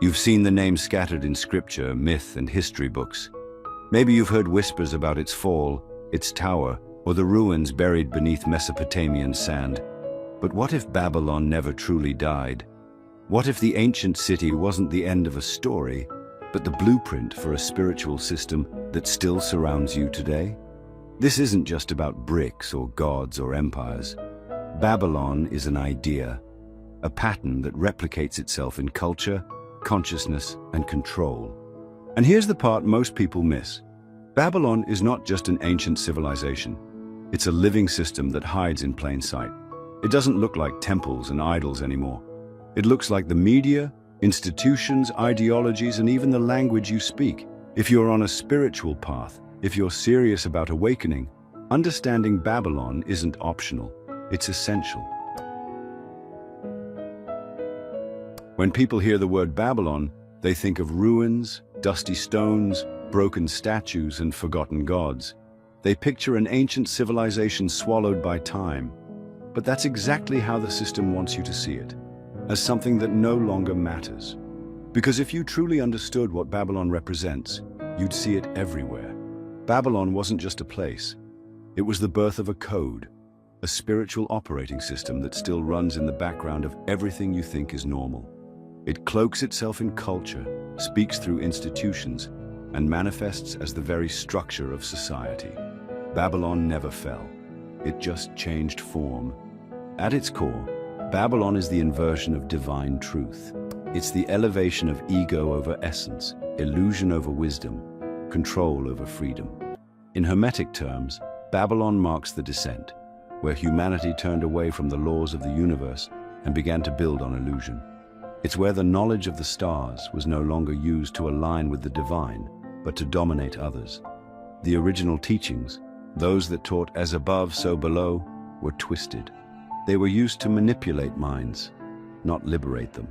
You've seen the name scattered in scripture, myth, and history books. Maybe you've heard whispers about its fall, its tower, or the ruins buried beneath Mesopotamian sand. But what if Babylon never truly died? What if the ancient city wasn't the end of a story, but the blueprint for a spiritual system that still surrounds you today? This isn't just about bricks or gods or empires. Babylon is an idea, a pattern that replicates itself in culture, consciousness, and control. And here's the part most people miss. Babylon is not just an ancient civilization. It's a living system that hides in plain sight. It doesn't look like temples and idols anymore. It looks like the media, institutions, ideologies, and even the language you speak. If you're on a spiritual path, if you're serious about awakening, understanding Babylon isn't optional, it's essential. When people hear the word Babylon, they think of ruins, dusty stones, broken statues, and forgotten gods. They picture an ancient civilization swallowed by time. But that's exactly how the system wants you to see it, as something that no longer matters. Because if you truly understood what Babylon represents, you'd see it everywhere. Babylon wasn't just a place. It was the birth of a code, a spiritual operating system that still runs in the background of everything you think is normal. It cloaks itself in culture, speaks through institutions, and manifests as the very structure of society. Babylon never fell. It just changed form. At its core, Babylon is the inversion of divine truth. It's the elevation of ego over essence, illusion over wisdom, control over freedom. In Hermetic terms, Babylon marks the descent, where humanity turned away from the laws of the universe and began to build on illusion. It's where the knowledge of the stars was no longer used to align with the divine, but to dominate others. The original teachings, those that taught as above, so below, were twisted. They were used to manipulate minds, not liberate them.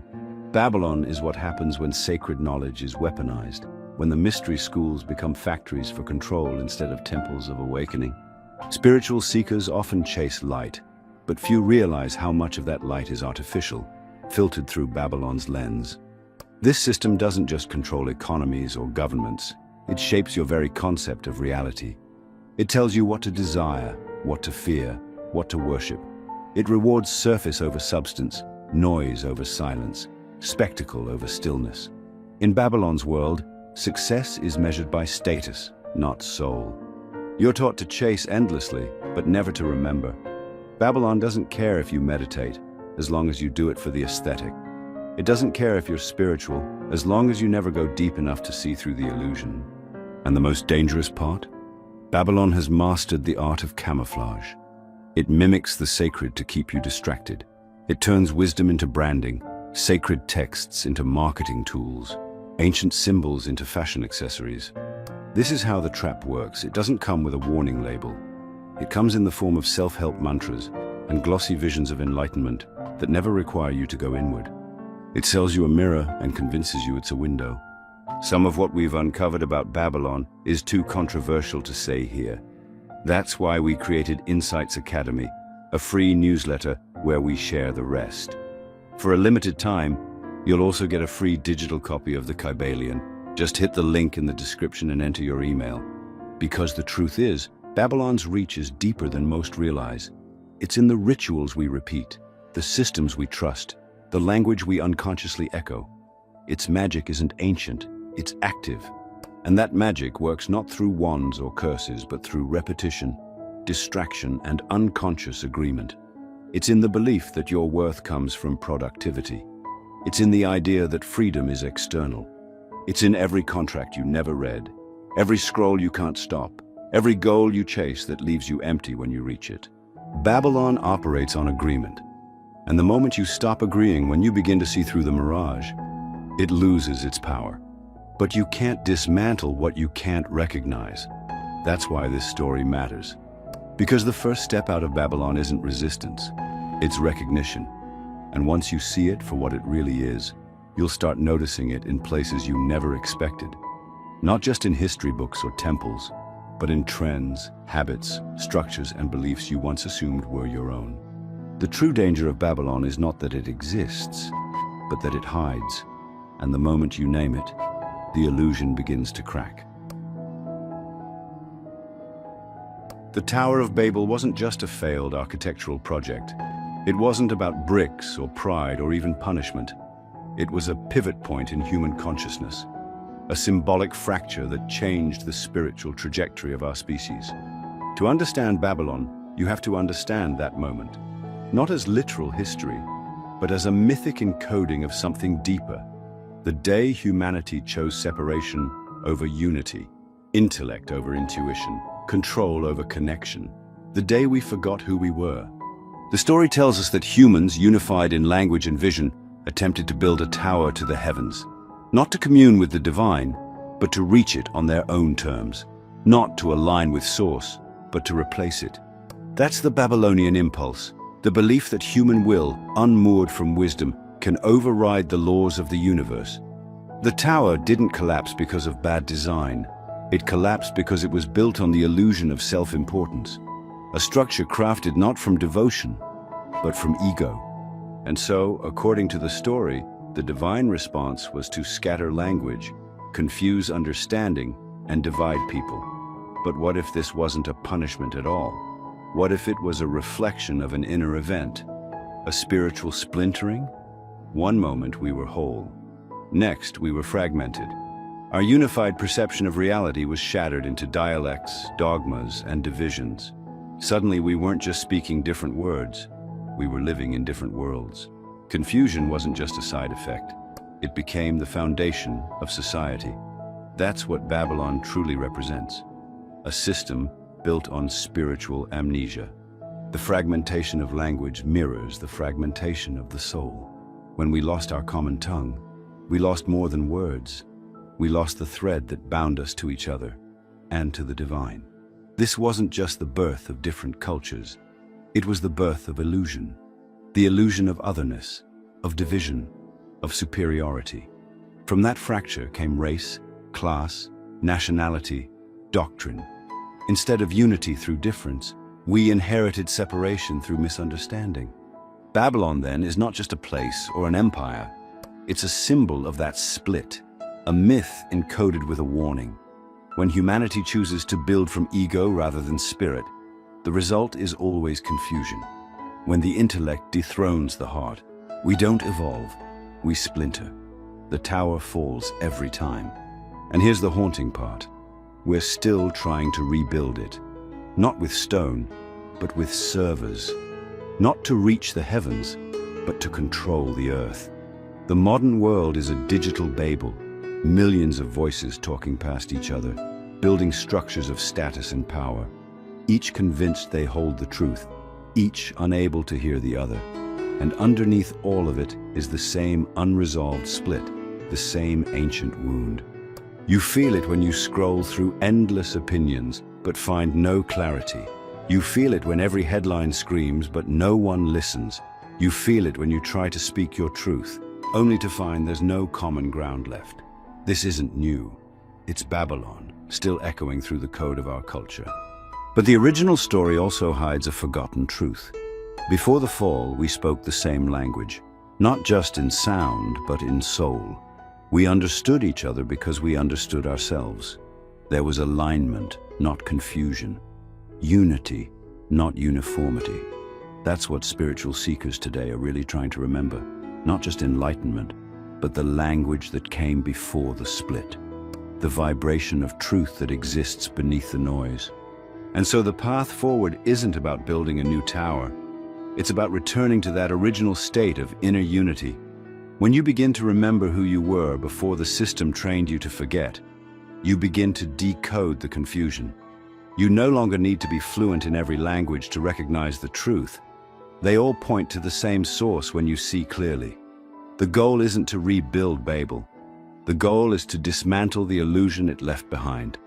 Babylon is what happens when sacred knowledge is weaponized, when the mystery schools become factories for control instead of temples of awakening. Spiritual seekers often chase light, but few realize how much of that light is artificial, filtered through Babylon's lens. This system doesn't just control economies or governments, it shapes your very concept of reality. It tells you what to desire, what to fear, what to worship. It rewards surface over substance, noise over silence, spectacle over stillness. In Babylon's world, success is measured by status, not soul. You're taught to chase endlessly, but never to remember. Babylon doesn't care if you meditate, as long as you do it for the aesthetic. It doesn't care if you're spiritual, as long as you never go deep enough to see through the illusion. And the most dangerous part? Babylon has mastered the art of camouflage. It mimics the sacred to keep you distracted. It turns wisdom into branding, sacred texts into marketing tools, ancient symbols into fashion accessories. This is how the trap works. It doesn't come with a warning label. It comes in the form of self-help mantras and glossy visions of enlightenment that never require you to go inward. It sells you a mirror and convinces you it's a window. Some of what we've uncovered about Babylon is too controversial to say here. That's why we created Insights Academy, a free newsletter where we share the rest. For a limited time, you'll also get a free digital copy of the Kybalion. Just hit the link in the description and enter your email. Because the truth is, Babylon's reach is deeper than most realize. It's in the rituals we repeat, the systems we trust, the language we unconsciously echo. Its magic isn't ancient, it's active. And that magic works not through wands or curses, but through repetition, distraction, and unconscious agreement. It's in the belief that your worth comes from productivity. It's in the idea that freedom is external. It's in every contract you never read, every scroll you can't stop, every goal you chase that leaves you empty when you reach it. Babylon operates on agreement. And the moment you stop agreeing, when you begin to see through the mirage, it loses its power. But you can't dismantle what you can't recognize. That's why this story matters. Because the first step out of Babylon isn't resistance, it's recognition. And once you see it for what it really is, you'll start noticing it in places you never expected. Not just in history books or temples, but in trends, habits, structures, and beliefs you once assumed were your own. The true danger of Babylon is not that it exists, but that it hides, and the moment you name it, the illusion begins to crack. The Tower of Babel wasn't just a failed architectural project. It wasn't about bricks or pride or even punishment. It was a pivot point in human consciousness, a symbolic fracture that changed the spiritual trajectory of our species. To understand Babylon, you have to understand that moment, not as literal history, but as a mythic encoding of something deeper. The day humanity chose separation over unity, intellect over intuition, control over connection. The day we forgot who we were. The story tells us that humans, unified in language and vision, attempted to build a tower to the heavens, not to commune with the divine, but to reach it on their own terms, not to align with source, but to replace it. That's the Babylonian impulse, the belief that human will, unmoored from wisdom, can override the laws of the universe. The tower didn't collapse because of bad design. It collapsed because it was built on the illusion of self-importance, a structure crafted not from devotion, but from ego. And so, according to the story, the divine response was to scatter language, confuse understanding, and divide people. But what if this wasn't a punishment at all? What if it was a reflection of an inner event, a spiritual splintering? One moment we were whole. Next, we were fragmented. Our unified perception of reality was shattered into dialects, dogmas, and divisions. Suddenly, we weren't just speaking different words. We were living in different worlds. Confusion wasn't just a side effect. It became the foundation of society. That's what Babylon truly represents. A system built on spiritual amnesia. The fragmentation of language mirrors the fragmentation of the soul. When we lost our common tongue, we lost more than words. We lost the thread that bound us to each other and to the divine. This wasn't just the birth of different cultures. It was the birth of illusion. The illusion of otherness, of division, of superiority. From that fracture came race, class, nationality, doctrine. Instead of unity through difference, we inherited separation through misunderstanding. Babylon, then, is not just a place or an empire. It's a symbol of that split, a myth encoded with a warning. When humanity chooses to build from ego rather than spirit, the result is always confusion. When the intellect dethrones the heart, we don't evolve, we splinter. The tower falls every time. And here's the haunting part. We're still trying to rebuild it. Not with stone, but with servers. Not to reach the heavens, but to control the earth. The modern world is a digital Babel, millions of voices talking past each other, building structures of status and power, each convinced they hold the truth, each unable to hear the other. And underneath all of it is the same unresolved split, the same ancient wound. You feel it when you scroll through endless opinions, but find no clarity. You feel it when every headline screams, but no one listens. You feel it when you try to speak your truth, only to find there's no common ground left. This isn't new. It's Babylon, still echoing through the code of our culture. But the original story also hides a forgotten truth. Before the fall, we spoke the same language, not just in sound, but in soul. We understood each other because we understood ourselves. There was alignment, not confusion. Unity, not uniformity. That's what spiritual seekers today are really trying to remember. Not just enlightenment, but the language that came before the split. The vibration of truth that exists beneath the noise. And so the path forward isn't about building a new tower. It's about returning to that original state of inner unity. When you begin to remember who you were before the system trained you to forget, you begin to decode the confusion. You no longer need to be fluent in every language to recognize the truth. They all point to the same source when you see clearly. The goal isn't to rebuild Babel. The goal is to dismantle the illusion it left behind.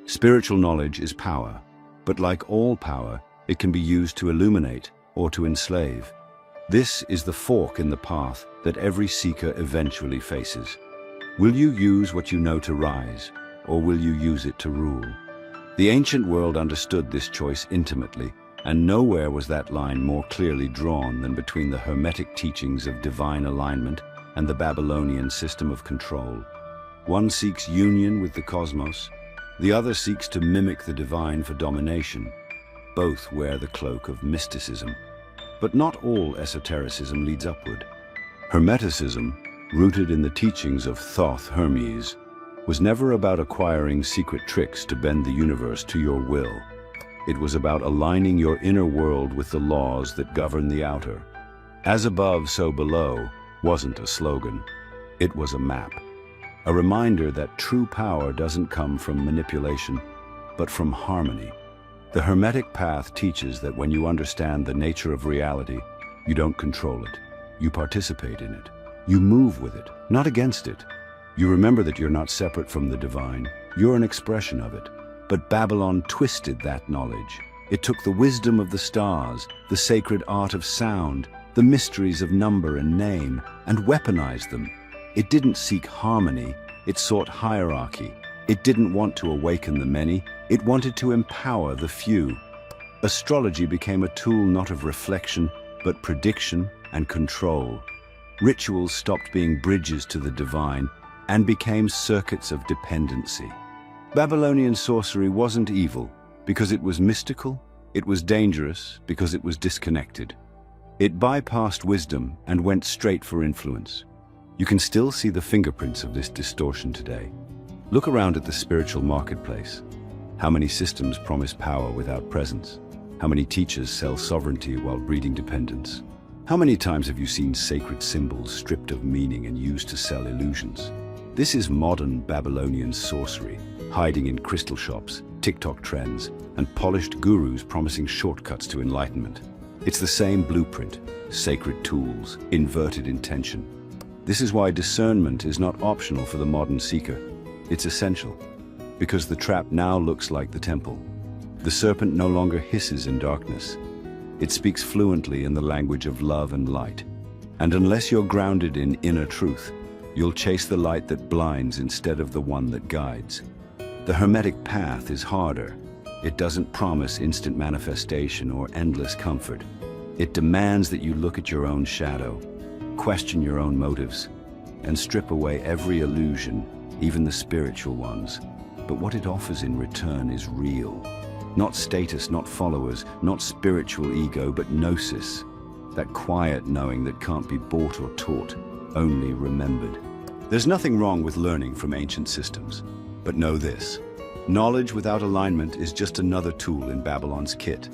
Spiritual knowledge is power, but like all power, it can be used to illuminate or to enslave. This is the fork in the path that every seeker eventually faces. Will you use what you know to rise, or will you use it to rule? The ancient world understood this choice intimately, and nowhere was that line more clearly drawn than between the Hermetic teachings of divine alignment and the Babylonian system of control. One seeks union with the cosmos, the other seeks to mimic the divine for domination. Both wear the cloak of mysticism. But not all esotericism leads upward. Hermeticism, rooted in the teachings of Thoth Hermes, was never about acquiring secret tricks to bend the universe to your will. It was about aligning your inner world with the laws that govern the outer. As above, so below wasn't a slogan. It was a map. A reminder that true power doesn't come from manipulation, but from harmony. The Hermetic path teaches that when you understand the nature of reality, you don't control it. You participate in it. You move with it, not against it. You remember that you're not separate from the divine. You're an expression of it. But Babylon twisted that knowledge. It took the wisdom of the stars, the sacred art of sound, the mysteries of number and name, and weaponized them. It didn't seek harmony, it sought hierarchy. It didn't want to awaken the many, it wanted to empower the few. Astrology became a tool not of reflection, but prediction and control. Rituals stopped being bridges to the divine and became circuits of dependency. Babylonian sorcery wasn't evil because it was mystical, it was dangerous because it was disconnected. It bypassed wisdom and went straight for influence. You can still see the fingerprints of this distortion today. Look around at the spiritual marketplace. How many systems promise power without presence? How many teachers sell sovereignty while breeding dependence? How many times have you seen sacred symbols stripped of meaning and used to sell illusions? This is modern Babylonian sorcery, hiding in crystal shops, TikTok trends, and polished gurus promising shortcuts to enlightenment. It's the same blueprint, sacred tools, inverted intention. This is why discernment is not optional for the modern seeker. It's essential, because the trap now looks like the temple. The serpent no longer hisses in darkness. It speaks fluently in the language of love and light. And unless you're grounded in inner truth, you'll chase the light that blinds instead of the one that guides. The Hermetic path is harder. It doesn't promise instant manifestation or endless comfort. It demands that you look at your own shadow, question your own motives, and strip away every illusion, even the spiritual ones. But what it offers in return is real. Not status, not followers, not spiritual ego, but gnosis. That quiet knowing that can't be bought or taught, only remembered. There's nothing wrong with learning from ancient systems. But know this, knowledge without alignment is just another tool in Babylon's kit.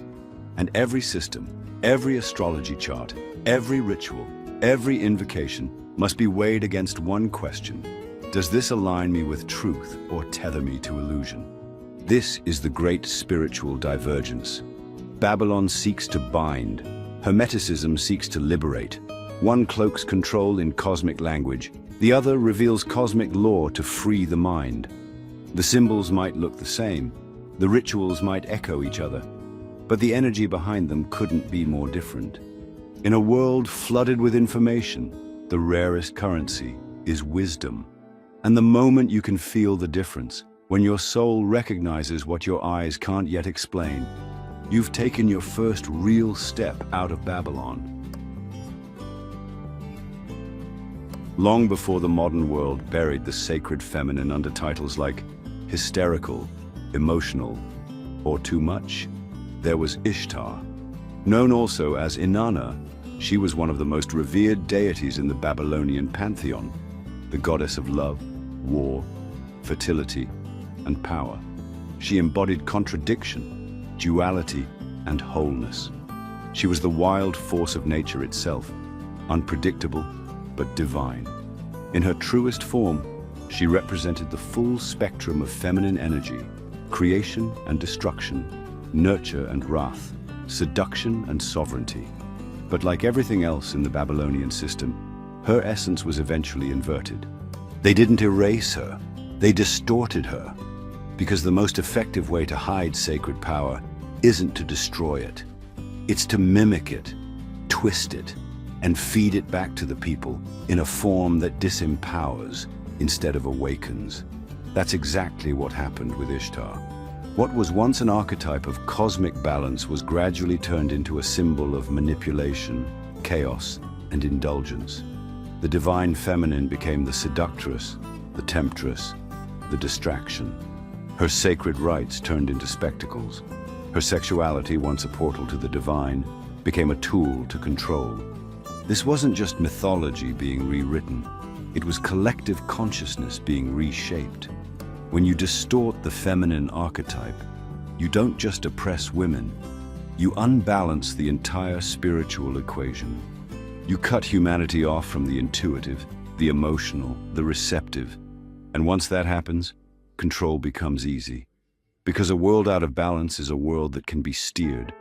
And every system, every astrology chart, every ritual, every invocation must be weighed against one question. Does this align me with truth or tether me to illusion? This is the great spiritual divergence. Babylon seeks to bind. Hermeticism seeks to liberate. One cloaks control in cosmic language. The other reveals cosmic law to free the mind. The symbols might look the same. The rituals might echo each other. But the energy behind them couldn't be more different. In a world flooded with information, the rarest currency is wisdom. And the moment you can feel the difference, when your soul recognizes what your eyes can't yet explain, you've taken your first real step out of Babylon. Long before the modern world buried the sacred feminine under titles like hysterical, emotional, or too much, there was Ishtar. Known also as Inanna, she was one of the most revered deities in the Babylonian pantheon, the goddess of love, war, fertility, and power. She embodied contradiction, duality, and wholeness. She was the wild force of nature itself, unpredictable but divine. In her truest form, she represented the full spectrum of feminine energy, creation and destruction, nurture and wrath, seduction and sovereignty. But like everything else in the Babylonian system, her essence was eventually inverted. They didn't erase her, they distorted her, because the most effective way to hide sacred power isn't to destroy it. It's to mimic it, twist it, and feed it back to the people in a form that disempowers, instead of awakens. That's exactly what happened with Ishtar. What was once an archetype of cosmic balance was gradually turned into a symbol of manipulation, chaos, and indulgence. The divine feminine became the seductress, the temptress, the distraction. Her sacred rites turned into spectacles. Her sexuality, once a portal to the divine, became a tool to control. This wasn't just mythology being rewritten. It was collective consciousness being reshaped. When you distort the feminine archetype, you don't just oppress women, you unbalance the entire spiritual equation. You cut humanity off from the intuitive, the emotional, the receptive. And once that happens, control becomes easy. Because a world out of balance is a world that can be steered.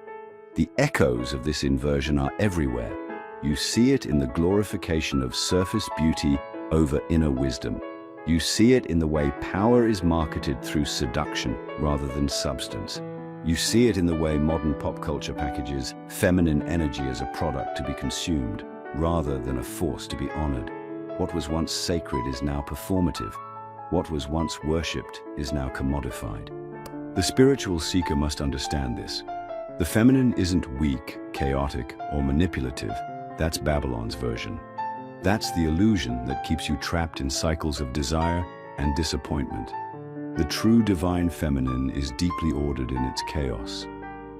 The echoes of this inversion are everywhere. You see it in the glorification of surface beauty over inner wisdom. You see it in the way power is marketed through seduction rather than substance. You see it in the way modern pop culture packages feminine energy as a product to be consumed rather than a force to be honored. What was once sacred is now performative. What was once worshipped is now commodified. The spiritual seeker must understand this. The feminine isn't weak, chaotic, or manipulative. That's Babylon's version. That's the illusion that keeps you trapped in cycles of desire and disappointment. The true divine feminine is deeply ordered in its chaos.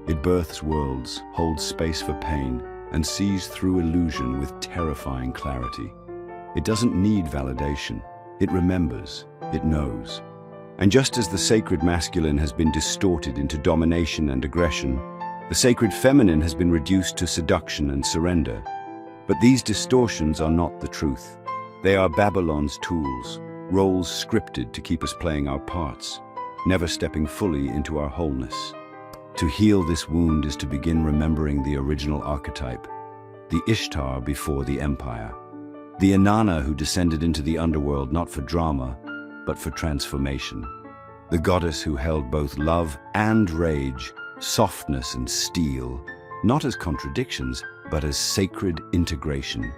It births worlds, holds space for pain, and sees through illusion with terrifying clarity. It doesn't need validation. It remembers. It knows. And just as the sacred masculine has been distorted into domination and aggression, the sacred feminine has been reduced to seduction and surrender. But these distortions are not the truth. They are Babylon's tools, roles scripted to keep us playing our parts, never stepping fully into our wholeness. To heal this wound is to begin remembering the original archetype, the Ishtar before the empire, the Inanna who descended into the underworld not for drama, but for transformation, the goddess who held both love and rage, softness and steel, not as contradictions, but as sacred integration.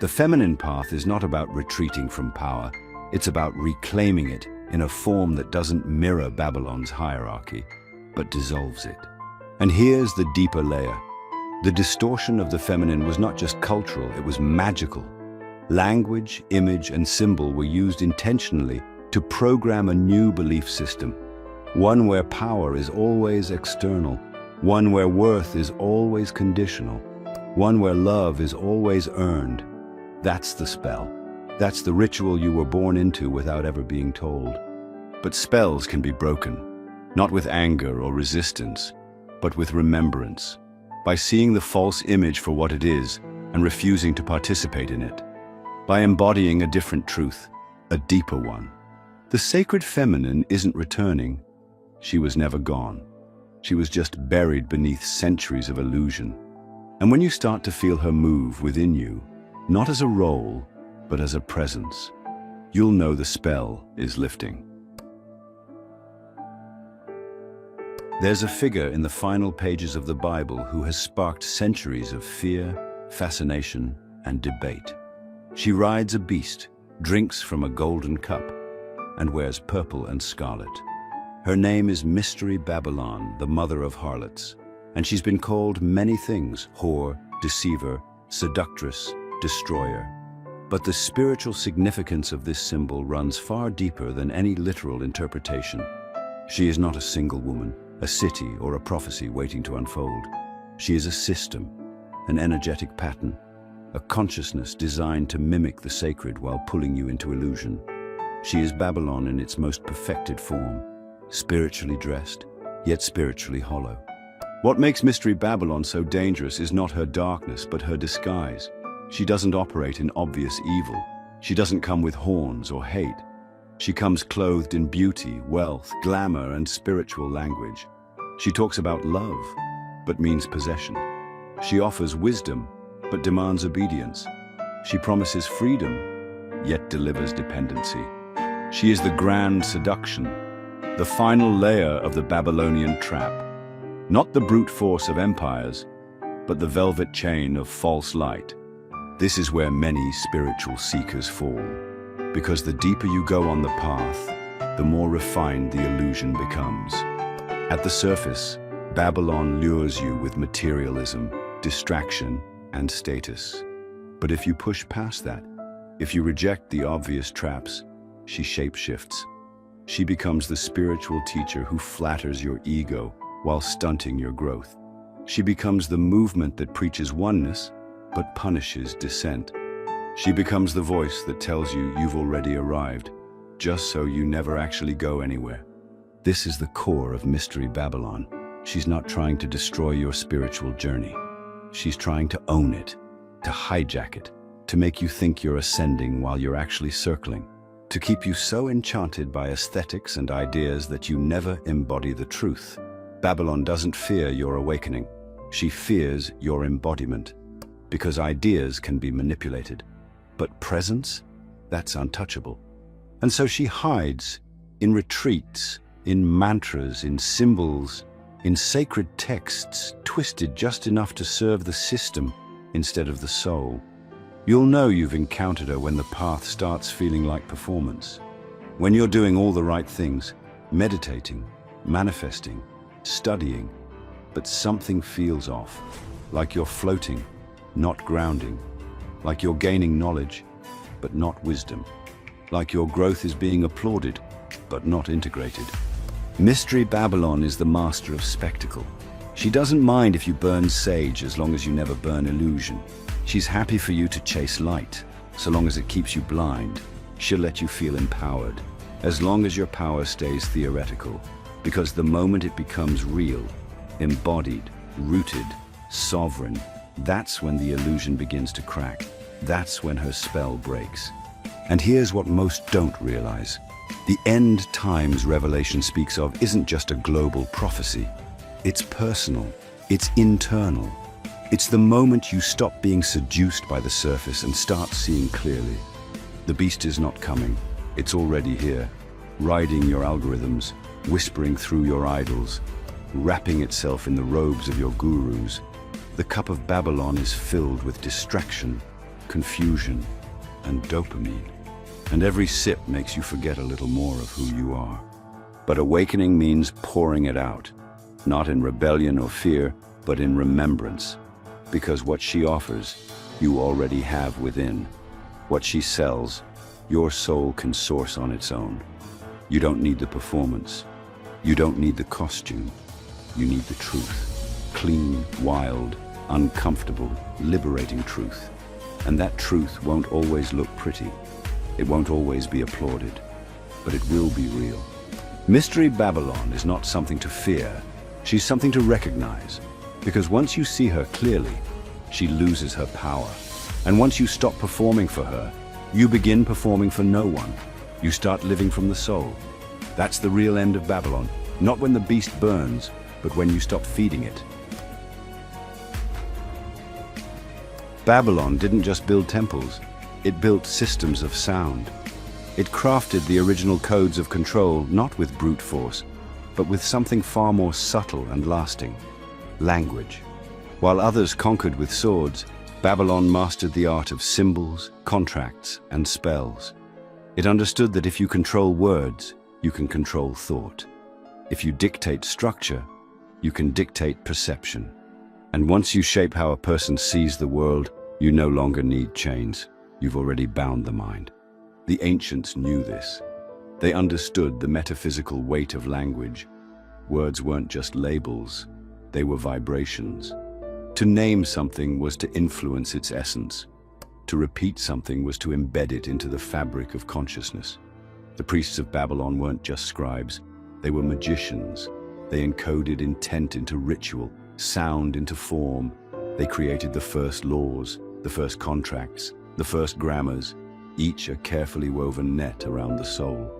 The feminine path is not about retreating from power. It's about reclaiming it in a form that doesn't mirror Babylon's hierarchy, but dissolves it. And here's the deeper layer. The distortion of the feminine was not just cultural, it was magical. Language, image, and symbol were used intentionally to program a new belief system, one where power is always external, one where worth is always conditional, one where love is always earned. That's the spell. That's the ritual you were born into without ever being told. But spells can be broken, not with anger or resistance, but with remembrance, by seeing the false image for what it is and refusing to participate in it, by embodying a different truth, a deeper one. The sacred feminine isn't returning. She was never gone. She was just buried beneath centuries of illusion. And when you start to feel her move within you, not as a role, but as a presence, you'll know the spell is lifting. There's a figure in the final pages of the Bible who has sparked centuries of fear, fascination, and debate. She rides a beast, drinks from a golden cup, and wears purple and scarlet. Her name is Mystery Babylon, the mother of harlots, and she's been called many things: whore, deceiver, seductress, destroyer. But the spiritual significance of this symbol runs far deeper than any literal interpretation. She is not a single woman, a city, or a prophecy waiting to unfold. She is a system, an energetic pattern, a consciousness designed to mimic the sacred while pulling you into illusion. She is Babylon in its most perfected form, spiritually dressed, yet spiritually hollow. What makes Mystery Babylon so dangerous is not her darkness, but her disguise. She doesn't operate in obvious evil. She doesn't come with horns or hate. She comes clothed in beauty, wealth, glamour, and spiritual language. She talks about love, but means possession. She offers wisdom, but demands obedience. She promises freedom, yet delivers dependency. She is the grand seduction, the final layer of the Babylonian trap. Not the brute force of empires, but the velvet chain of false light. This is where many spiritual seekers fall. Because the deeper you go on the path, the more refined the illusion becomes. At the surface, Babylon lures you with materialism, distraction, and status. But if you push past that, if you reject the obvious traps, she shapeshifts. She becomes the spiritual teacher who flatters your ego while stunting your growth. She becomes the movement that preaches oneness, but punishes dissent. She becomes the voice that tells you you've already arrived, just so you never actually go anywhere. This is the core of Mystery Babylon. She's not trying to destroy your spiritual journey. She's trying to own it, to hijack it, to make you think you're ascending while you're actually circling, to keep you so enchanted by aesthetics and ideas that you never embody the truth. Babylon doesn't fear your awakening. She fears your embodiment, because ideas can be manipulated. But presence, that's untouchable. And so she hides in retreats, in mantras, in symbols, in sacred texts, twisted just enough to serve the system instead of the soul. You'll know you've encountered her when the path starts feeling like performance. When you're doing all the right things, meditating, manifesting, studying, but something feels off, like you're floating, not grounding, like you're gaining knowledge, but not wisdom, like your growth is being applauded, but not integrated. Mystery Babylon is the master of spectacle. She doesn't mind if you burn sage as long as you never burn illusion. She's happy for you to chase light, so long as it keeps you blind. She'll let you feel empowered, as long as your power stays theoretical, because the moment it becomes real, embodied, rooted, sovereign, that's when the illusion begins to crack. That's when her spell breaks. And here's what most don't realize. The end times Revelation speaks of isn't just a global prophecy. It's personal. It's internal. It's the moment you stop being seduced by the surface and start seeing clearly. The beast is not coming. It's already here, riding your algorithms, whispering through your idols, wrapping itself in the robes of your gurus. The cup of Babylon is filled with distraction, confusion, and dopamine. And every sip makes you forget a little more of who you are. But awakening means pouring it out, not in rebellion or fear, but in remembrance. Because what she offers, you already have within. What she sells, your soul can source on its own. You don't need the performance. You don't need the costume. You need the truth. Clean, wild, uncomfortable, liberating truth. And that truth won't always look pretty. It won't always be applauded, but it will be real. Mystery Babylon is not something to fear. She's something to recognize. Because once you see her clearly, she loses her power. And once you stop performing for her, you begin performing for no one. You start living from the soul. That's the real end of Babylon. Not when the beast burns, but when you stop feeding it. Babylon didn't just build temples. It built systems of sound. It crafted the original codes of control, not with brute force, but with something far more subtle and lasting: language. While others conquered with swords, Babylon mastered the art of symbols, contracts, and spells. It understood that if you control words, you can control thought. If you dictate structure, you can dictate perception. And once you shape how a person sees the world, you no longer need chains. You've already bound the mind. The ancients knew this. They understood the metaphysical weight of language. Words weren't just labels, they were vibrations. To name something was to influence its essence. To repeat something was to embed it into the fabric of consciousness. The priests of Babylon weren't just scribes, they were magicians. They encoded intent into ritual, sound into form. They created the first laws, the first contracts, the first grammars, each a carefully woven net around the soul.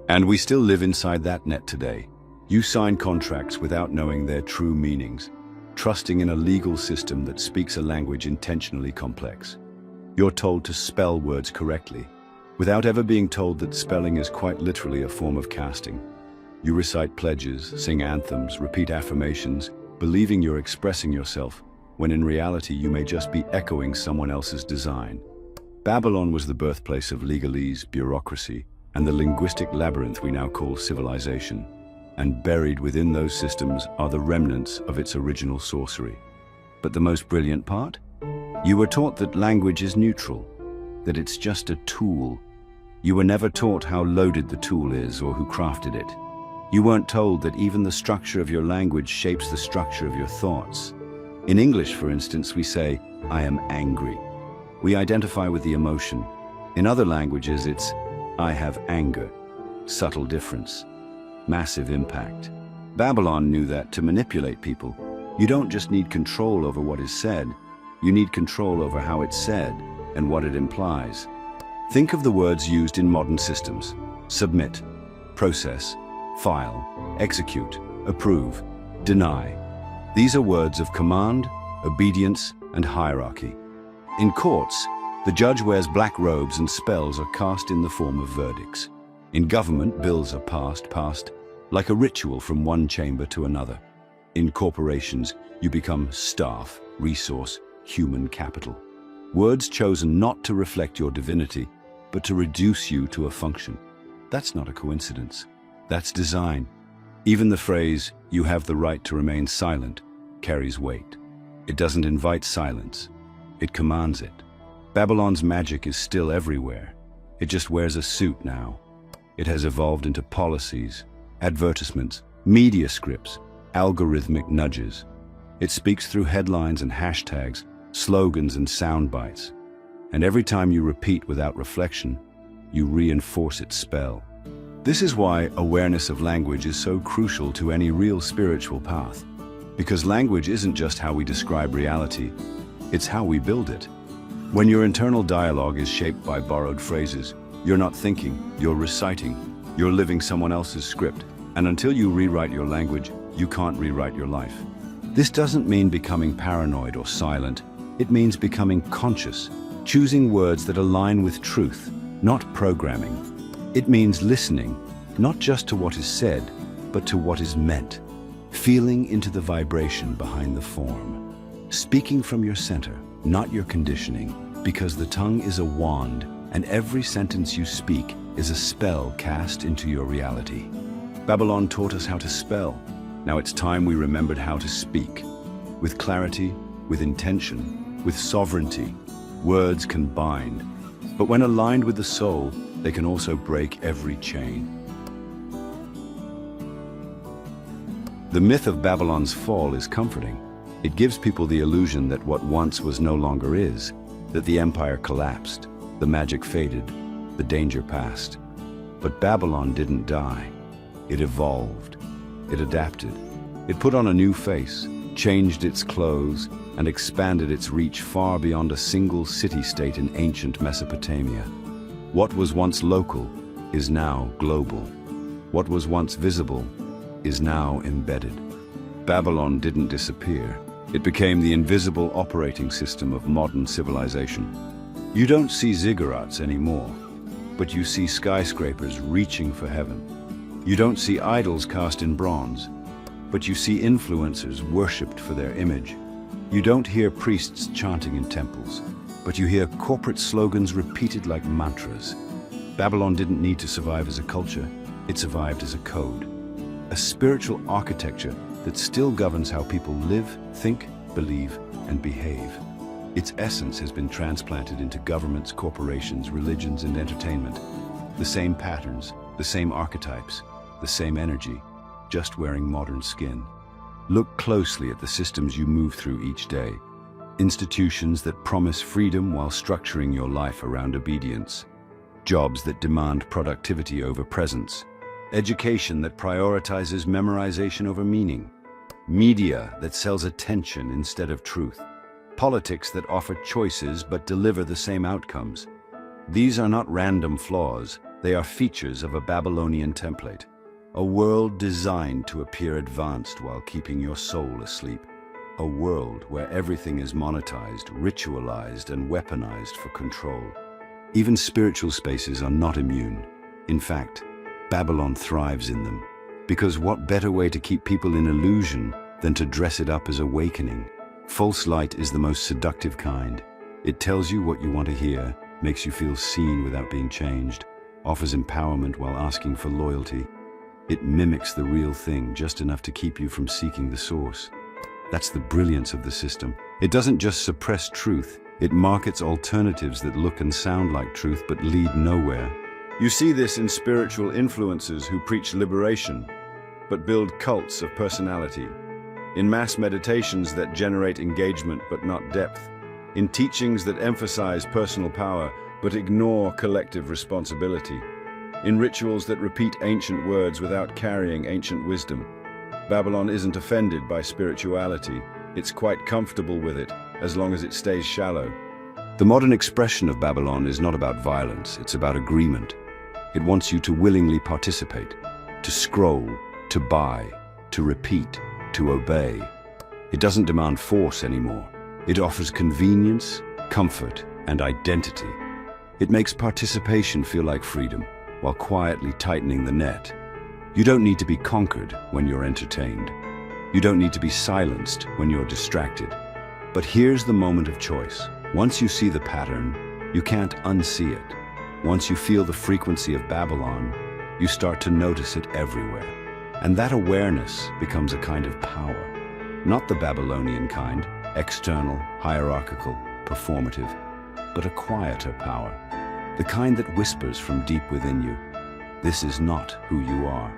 And we still live inside that net today. You sign contracts without knowing their true meanings, trusting in a legal system that speaks a language intentionally complex. You're told to spell words correctly, without ever being told that spelling is quite literally a form of casting. You recite pledges, sing anthems, repeat affirmations, believing you're expressing yourself, when in reality you may just be echoing someone else's design. Babylon was the birthplace of legalese, bureaucracy, and the linguistic labyrinth we now call civilization. And buried within those systems are the remnants of its original sorcery. But the most brilliant part? You were taught that language is neutral, that it's just a tool. You were never taught how loaded the tool is or who crafted it. You weren't told that even the structure of your language shapes the structure of your thoughts. In English, for instance, we say, "I am angry." We identify with the emotion. In other languages, it's, "I have anger." Subtle difference. Massive impact. Babylon knew that to manipulate people, you don't just need control over what is said, you need control over how it's said and what it implies. Think of the words used in modern systems: submit, process, file, execute, approve, deny. These are words of command, obedience, and hierarchy. In courts, the judge wears black robes and spells are cast in the form of verdicts. In government, bills are passed, like a ritual from one chamber to another. In corporations, you become staff, resource, human capital. Words chosen not to reflect your divinity, but to reduce you to a function. That's not a coincidence. That's design. Even the phrase, "you have the right to remain silent," carries weight. It doesn't invite silence. It commands it. Babylon's magic is still everywhere. It just wears a suit now. It has evolved into policies, advertisements, media scripts, algorithmic nudges. It speaks through headlines and hashtags, slogans and sound bites. And every time you repeat without reflection, you reinforce its spell. This is why awareness of language is so crucial to any real spiritual path. Because language isn't just how we describe reality, it's how we build it. When your internal dialogue is shaped by borrowed phrases, you're not thinking, you're reciting, you're living someone else's script. And until you rewrite your language, you can't rewrite your life. This doesn't mean becoming paranoid or silent. It means becoming conscious, choosing words that align with truth, not programming. It means listening, not just to what is said, but to what is meant. Feeling into the vibration behind the form. Speaking from your center, not your conditioning, because the tongue is a wand, and every sentence you speak is a spell cast into your reality. Babylon taught us how to spell. Now it's time we remembered how to speak. With clarity, with intention, with sovereignty. Words can bind, but when aligned with the soul, they can also break every chain. The myth of Babylon's fall is comforting. It gives people the illusion that what once was no longer is, that the empire collapsed, the magic faded, the danger passed. But Babylon didn't die. It evolved. It adapted. It put on a new face, changed its clothes, and expanded its reach far beyond a single city-state in ancient Mesopotamia. What was once local is now global. What was once visible is now embedded. Babylon didn't disappear. It became the invisible operating system of modern civilization. You don't see ziggurats anymore, but you see skyscrapers reaching for heaven. You don't see idols cast in bronze, but you see influencers worshipped for their image. You don't hear priests chanting in temples, but you hear corporate slogans repeated like mantras. Babylon didn't need to survive as a culture, it survived as a code. A spiritual architecture that still governs how people live, think, believe, and behave. Its essence has been transplanted into governments, corporations, religions, and entertainment. The same patterns, the same archetypes, the same energy, just wearing modern skin. Look closely at the systems you move through each day. Institutions that promise freedom while structuring your life around obedience. Jobs that demand productivity over presence. Education that prioritizes memorization over meaning. Media that sells attention instead of truth. Politics that offer choices but deliver the same outcomes. These are not random flaws, they are features of a Babylonian template. A world designed to appear advanced while keeping your soul asleep. A world where everything is monetized, ritualized, and weaponized for control. Even spiritual spaces are not immune. In fact, Babylon thrives in them. Because what better way to keep people in illusion than to dress it up as awakening? False light is the most seductive kind. It tells you what you want to hear, makes you feel seen without being changed, offers empowerment while asking for loyalty. It mimics the real thing just enough to keep you from seeking the source. That's the brilliance of the system. It doesn't just suppress truth, it markets alternatives that look and sound like truth but lead nowhere. You see this in spiritual influencers who preach liberation, but build cults of personality, in mass meditations that generate engagement but not depth, in teachings that emphasize personal power but ignore collective responsibility, in rituals that repeat ancient words without carrying ancient wisdom. Babylon isn't offended by spirituality, it's quite comfortable with it, as long as it stays shallow. The modern expression of Babylon is not about violence, it's about agreement. It wants you to willingly participate, to scroll, to buy, to repeat, to obey. It doesn't demand force anymore. It offers convenience, comfort, and identity. It makes participation feel like freedom, while quietly tightening the net. You don't need to be conquered when you're entertained. You don't need to be silenced when you're distracted. But here's the moment of choice. Once you see the pattern, you can't unsee it. Once you feel the frequency of Babylon, you start to notice it everywhere. And that awareness becomes a kind of power. Not the Babylonian kind, external, hierarchical, performative, but a quieter power. The kind that whispers from deep within you, this is not who you are.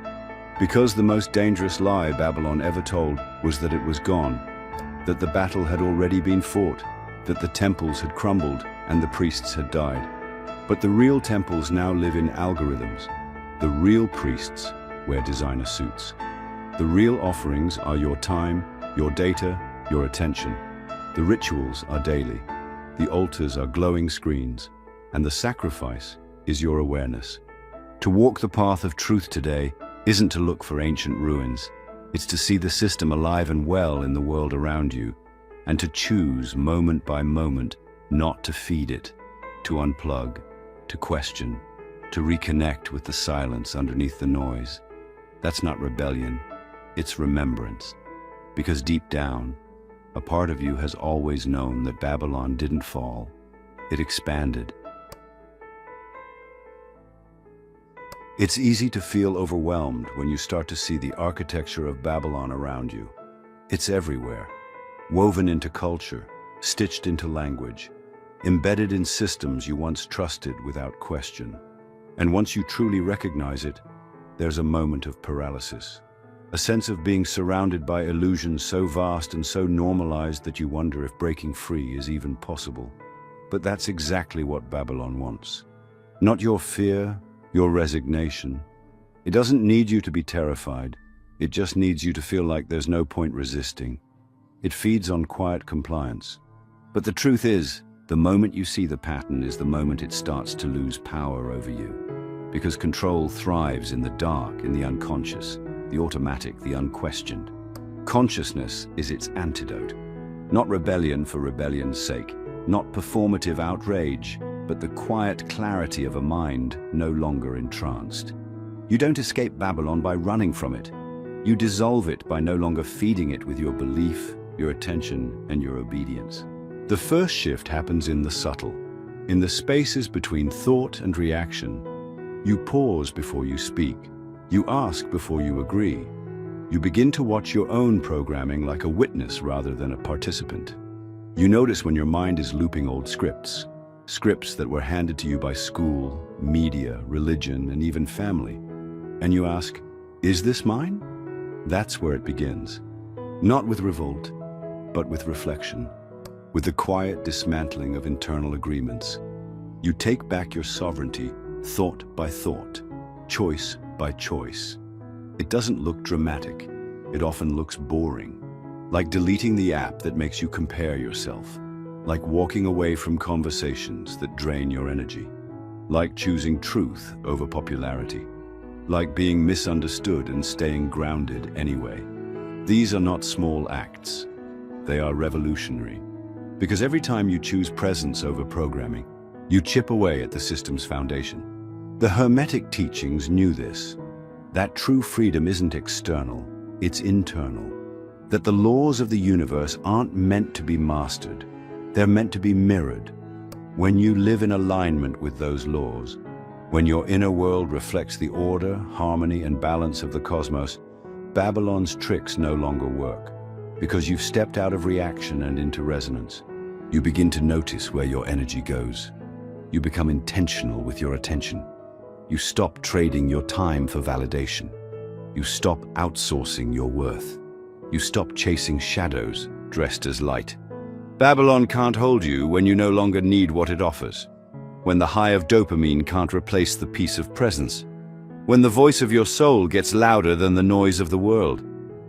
Because the most dangerous lie Babylon ever told was that it was gone, that the battle had already been fought, that the temples had crumbled and the priests had died. But the real temples now live in algorithms. The real priests wear designer suits. The real offerings are your time, your data, your attention. The rituals are daily. The altars are glowing screens. And the sacrifice is your awareness. To walk the path of truth today isn't to look for ancient ruins. It's to see the system alive and well in the world around you, and to choose moment by moment not to feed it, to unplug, to question, to reconnect with the silence underneath the noise. That's not rebellion, it's remembrance. Because deep down, a part of you has always known that Babylon didn't fall, it expanded. It's easy to feel overwhelmed when you start to see the architecture of Babylon around you. It's everywhere, woven into culture, stitched into language, embedded in systems you once trusted without question. And once you truly recognize it, there's a moment of paralysis, a sense of being surrounded by illusions so vast and so normalized that you wonder if breaking free is even possible. But that's exactly what Babylon wants. Not your fear, your resignation. It doesn't need you to be terrified. It just needs you to feel like there's no point resisting. It feeds on quiet compliance. But the truth is, the moment you see the pattern is the moment it starts to lose power over you. Because control thrives in the dark, in the unconscious, the automatic, the unquestioned. Consciousness is its antidote. Not rebellion for rebellion's sake, not performative outrage, but the quiet clarity of a mind no longer entranced. You don't escape Babylon by running from it. You dissolve it by no longer feeding it with your belief, your attention, and your obedience. The first shift happens in the subtle, in the spaces between thought and reaction. You pause before you speak. You ask before you agree. You begin to watch your own programming like a witness rather than a participant. You notice when your mind is looping old scripts that were handed to you by school, media, religion, and even family. And you ask, is this mine? That's where it begins. Not with revolt, but with reflection, with the quiet dismantling of internal agreements. You take back your sovereignty, thought by thought, choice by choice. It doesn't look dramatic. It often looks boring, like deleting the app that makes you compare yourself. Like walking away from conversations that drain your energy, like choosing truth over popularity, like being misunderstood and staying grounded anyway. These are not small acts, they are revolutionary. Because every time you choose presence over programming, you chip away at the system's foundation. The Hermetic teachings knew this, that true freedom isn't external, it's internal. That the laws of the universe aren't meant to be mastered, they're meant to be mirrored. When you live in alignment with those laws, when your inner world reflects the order, harmony, and balance of the cosmos, Babylon's tricks no longer work, because you've stepped out of reaction and into resonance. You begin to notice where your energy goes. You become intentional with your attention. You stop trading your time for validation. You stop outsourcing your worth. You stop chasing shadows dressed as light. Babylon can't hold you when you no longer need what it offers, when the high of dopamine can't replace the peace of presence, when the voice of your soul gets louder than the noise of the world.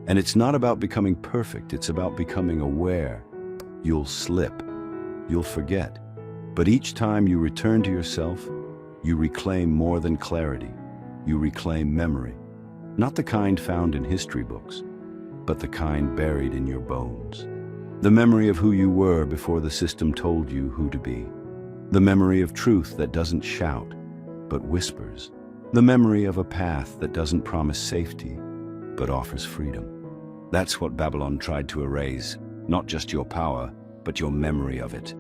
And it's not about becoming perfect, it's about becoming aware. You'll slip, you'll forget, but each time you return to yourself, you reclaim more than clarity. You reclaim memory, not the kind found in history books, but the kind buried in your bones. The memory of who you were before the system told you who to be. The memory of truth that doesn't shout, but whispers. The memory of a path that doesn't promise safety, but offers freedom. That's what Babylon tried to erase, not just your power, but your memory of it.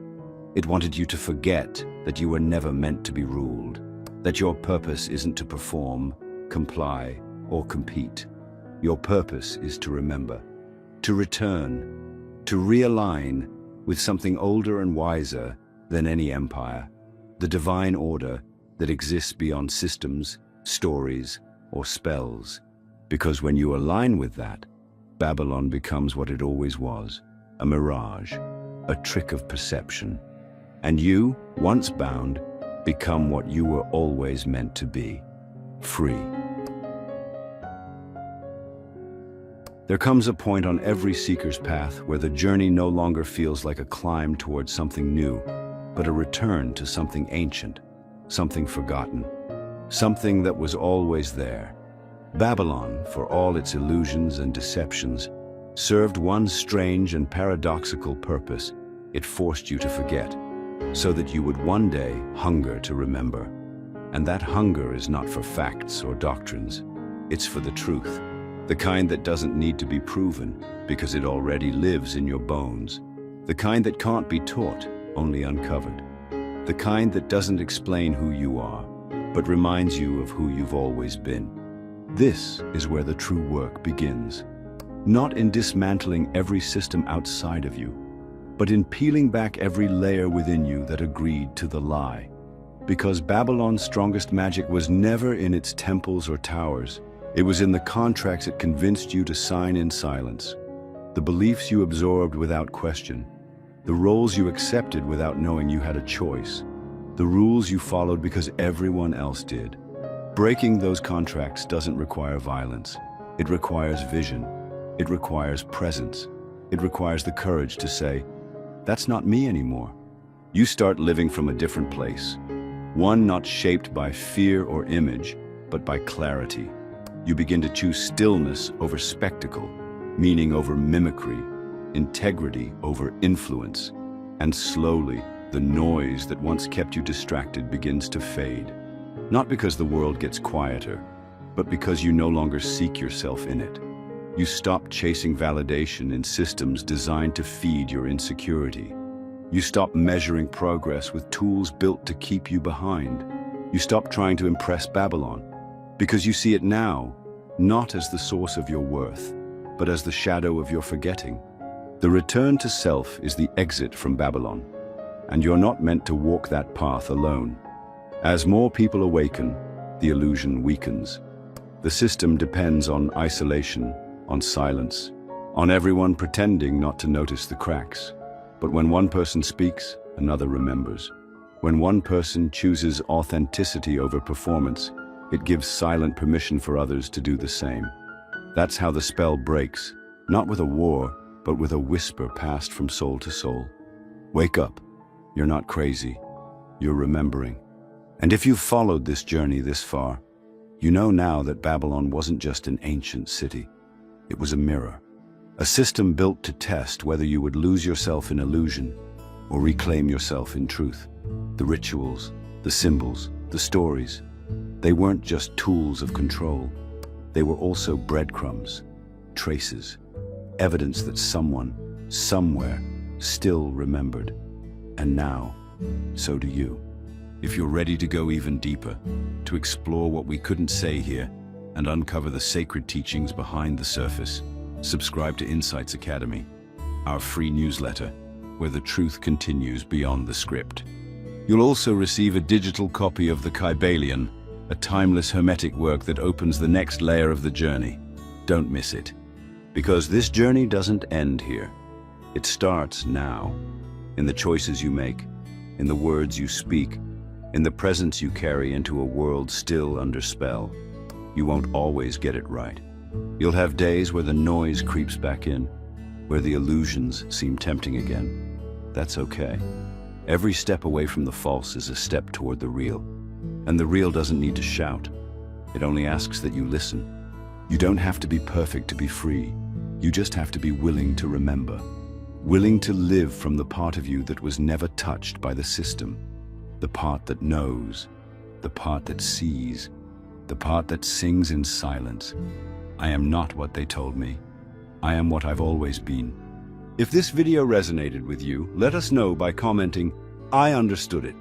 It wanted you to forget that you were never meant to be ruled, that your purpose isn't to perform, comply, or compete. Your purpose is to remember, to return, to realign with something older and wiser than any empire, the divine order that exists beyond systems, stories, or spells. Because when you align with that, Babylon becomes what it always was, a mirage, a trick of perception. And you, once bound, become what you were always meant to be, free. There comes a point on every seeker's path where the journey no longer feels like a climb towards something new, but a return to something ancient, something forgotten, something that was always there. Babylon, for all its illusions and deceptions, served one strange and paradoxical purpose. It forced you to forget, so that you would one day hunger to remember. And that hunger is not for facts or doctrines, it's for the truth. The kind that doesn't need to be proven, because it already lives in your bones. The kind that can't be taught, only uncovered. The kind that doesn't explain who you are, but reminds you of who you've always been. This is where the true work begins. Not in dismantling every system outside of you, but in peeling back every layer within you that agreed to the lie. Because Babylon's strongest magic was never in its temples or towers. It was in the contracts it convinced you to sign in silence, the beliefs you absorbed without question, the roles you accepted without knowing you had a choice, the rules you followed because everyone else did. Breaking those contracts doesn't require violence. It requires vision. It requires presence. It requires the courage to say, "That's not me anymore." You start living from a different place, one not shaped by fear or image, but by clarity. You begin to choose stillness over spectacle, meaning over mimicry, integrity over influence, and slowly, the noise that once kept you distracted begins to fade. Not because the world gets quieter, but because you no longer seek yourself in it. You stop chasing validation in systems designed to feed your insecurity. You stop measuring progress with tools built to keep you behind. You stop trying to impress Babylon, because you see it now, not as the source of your worth, but as the shadow of your forgetting. The return to self is the exit from Babylon, and you're not meant to walk that path alone. As more people awaken, the illusion weakens. The system depends on isolation, on silence, on everyone pretending not to notice the cracks. But when one person speaks, another remembers. When one person chooses authenticity over performance, it gives silent permission for others to do the same. That's how the spell breaks, not with a war, but with a whisper passed from soul to soul. Wake up. You're not crazy. You're remembering. And if you've followed this journey this far, you know now that Babylon wasn't just an ancient city. It was a mirror. A system built to test whether you would lose yourself in illusion or reclaim yourself in truth. The rituals, the symbols, the stories, they weren't just tools of control. They were also breadcrumbs, traces, evidence that someone, somewhere, still remembered. And now, So do you. If you're ready to go even deeper, to explore what we couldn't say here, and uncover the sacred teachings behind the surface, subscribe to Insights Academy, our free newsletter, where the truth continues beyond the script. You'll also receive a digital copy of the Kybalion, a timeless hermetic work that opens the next layer of the journey. Don't miss it. Because this journey doesn't end here. It starts now, in the choices you make, in the words you speak, in the presence you carry into a world still under spell. You won't always get it right. You'll have days where the noise creeps back in, where the illusions seem tempting again. That's okay. Every step away from the false is a step toward the real. And the real doesn't need to shout. It only asks that you listen. You don't have to be perfect to be free. You just have to be willing to remember. Willing to live from the part of you that was never touched by the system. The part that knows. The part that sees. The part that sings in silence. I am not what they told me. I am what I've always been. If this video resonated with you, let us know by commenting, "I understood it."